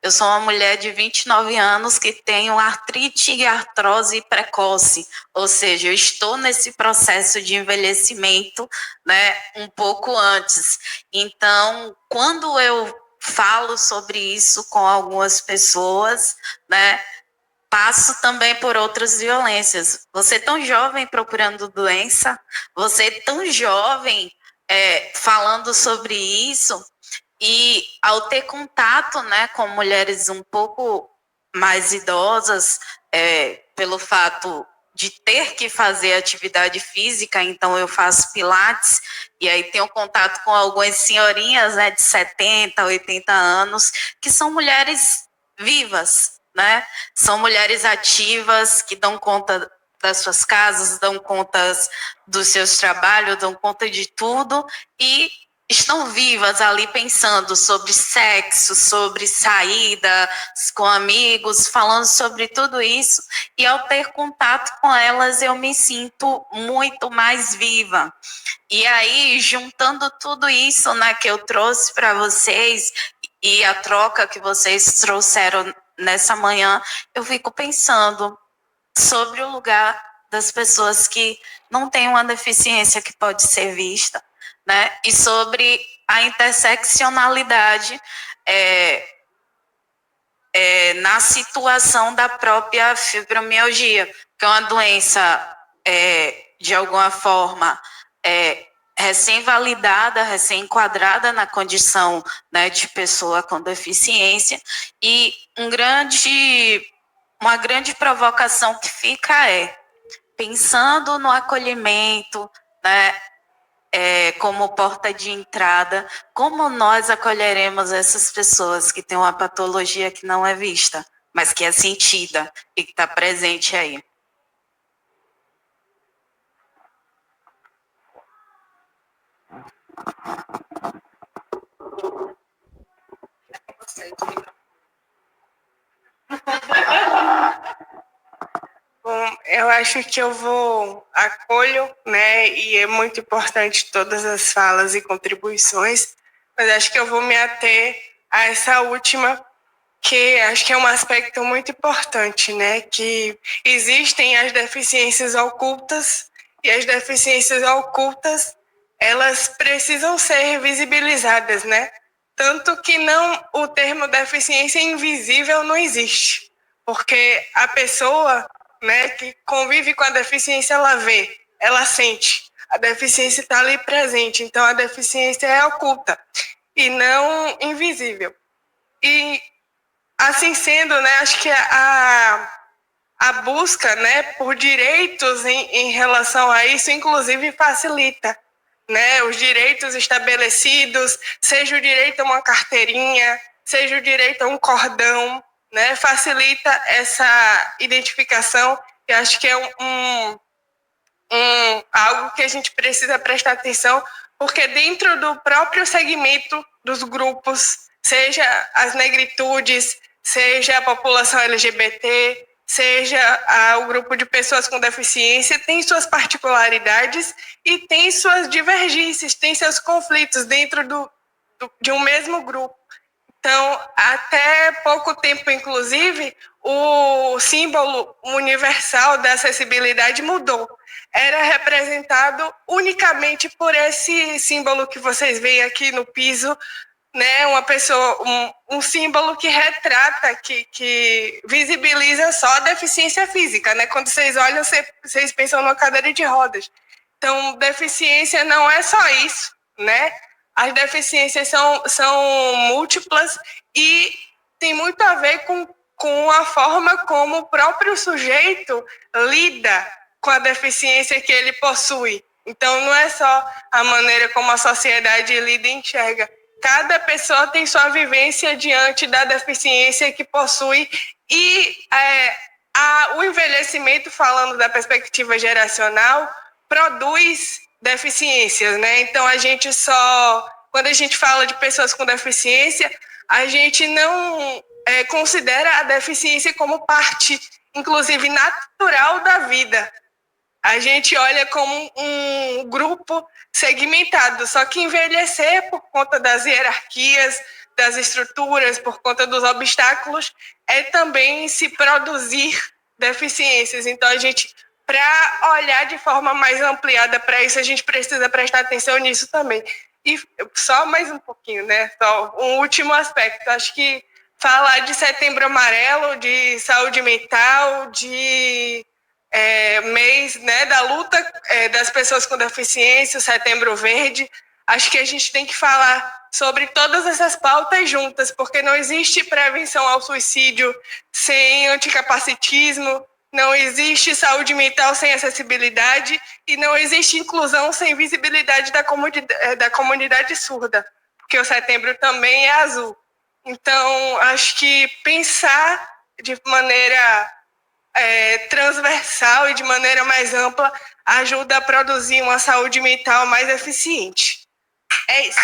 Eu sou uma mulher de 29 anos que tenho artrite e artrose precoce, ou seja, eu estou nesse processo de envelhecimento, né, um pouco antes. Então, quando eu falo sobre isso com algumas pessoas, né, passo também por outras violências. Você tão jovem procurando doença, você tão jovem falando sobre isso, e ao ter contato, né, com mulheres um pouco mais idosas, pelo fato de ter que fazer atividade física, então eu faço pilates, e aí tenho contato com algumas senhorinhas, né, de 70, 80 anos, que são mulheres vivas, né? São mulheres ativas que dão conta das suas casas, dão conta dos seus trabalhos, dão conta de tudo e estão vivas ali pensando sobre sexo, sobre saída com amigos, falando sobre tudo isso. E ao ter contato com elas, eu me sinto muito mais viva. E aí, juntando tudo isso, né, que eu trouxe para vocês e a troca que vocês trouxeram nessa manhã, eu fico pensando sobre o lugar das pessoas que não têm uma deficiência que pode ser vista, né? E sobre a interseccionalidade na situação da própria fibromialgia, que é uma doença, de alguma forma, recém-validada, recém-enquadrada na condição, né, de pessoa com deficiência, e uma grande provocação que fica pensando no acolhimento, né, como porta de entrada, como nós acolheremos essas pessoas que têm uma patologia que não é vista, mas que é sentida e que está presente aí. Bom, eu acho que eu acolho, né, e é muito importante todas as falas e contribuições, mas acho que eu vou me ater a essa última, que acho que é um aspecto muito importante, né, que existem as deficiências ocultas, e as deficiências ocultas, elas precisam ser visibilizadas, né, tanto que o termo deficiência invisível não existe, porque a pessoa, né, que convive com a deficiência, ela vê, ela sente. A deficiência está ali presente, então a deficiência é oculta e não invisível. E assim sendo, né, acho que a busca, né, por direitos em relação a isso, inclusive, facilita, né, os direitos estabelecidos, seja o direito a uma carteirinha, seja o direito a um cordão, né, facilita essa identificação. E acho que é algo que a gente precisa prestar atenção, porque dentro do próprio segmento dos grupos, seja as negritudes, seja a população LGBT, seja o grupo de pessoas com deficiência, tem suas particularidades e tem suas divergências, tem seus conflitos dentro de um mesmo grupo. Então, até pouco tempo, inclusive, o símbolo universal da acessibilidade mudou. Era representado unicamente por esse símbolo que vocês veem aqui no piso, né? Uma pessoa, um símbolo que retrata, que visibiliza só a deficiência física, né? Quando vocês olham, vocês pensam numa cadeira de rodas. Então, deficiência não é só isso, né? As deficiências são múltiplas e tem muito a ver com a forma como o próprio sujeito lida com a deficiência que ele possui. Então, não é só a maneira como a sociedade lida e enxerga. Cada pessoa tem sua vivência diante da deficiência que possui e o envelhecimento, falando da perspectiva geracional, produz deficiências, né? Então, quando a gente fala de pessoas com deficiência, a gente não considera a deficiência como parte, inclusive, natural da vida. A gente olha como um grupo segmentado, só que envelhecer por conta das hierarquias, das estruturas, por conta dos obstáculos, é também se produzir deficiências. Então, a gente, para olhar de forma mais ampliada para isso, a gente precisa prestar atenção nisso também. E só mais um pouquinho, né? Só um último aspecto. Acho que falar de Setembro Amarelo, de saúde mental, de mês, né, da luta das pessoas com deficiência, o Setembro Verde, acho que a gente tem que falar sobre todas essas pautas juntas, porque não existe prevenção ao suicídio sem anticapacitismo, não existe saúde mental sem acessibilidade e não existe inclusão sem visibilidade da comunidade surda, porque o Setembro também é azul. Então, acho que pensar de maneira transversal e de maneira mais ampla ajuda a produzir uma saúde mental mais eficiente. É isso.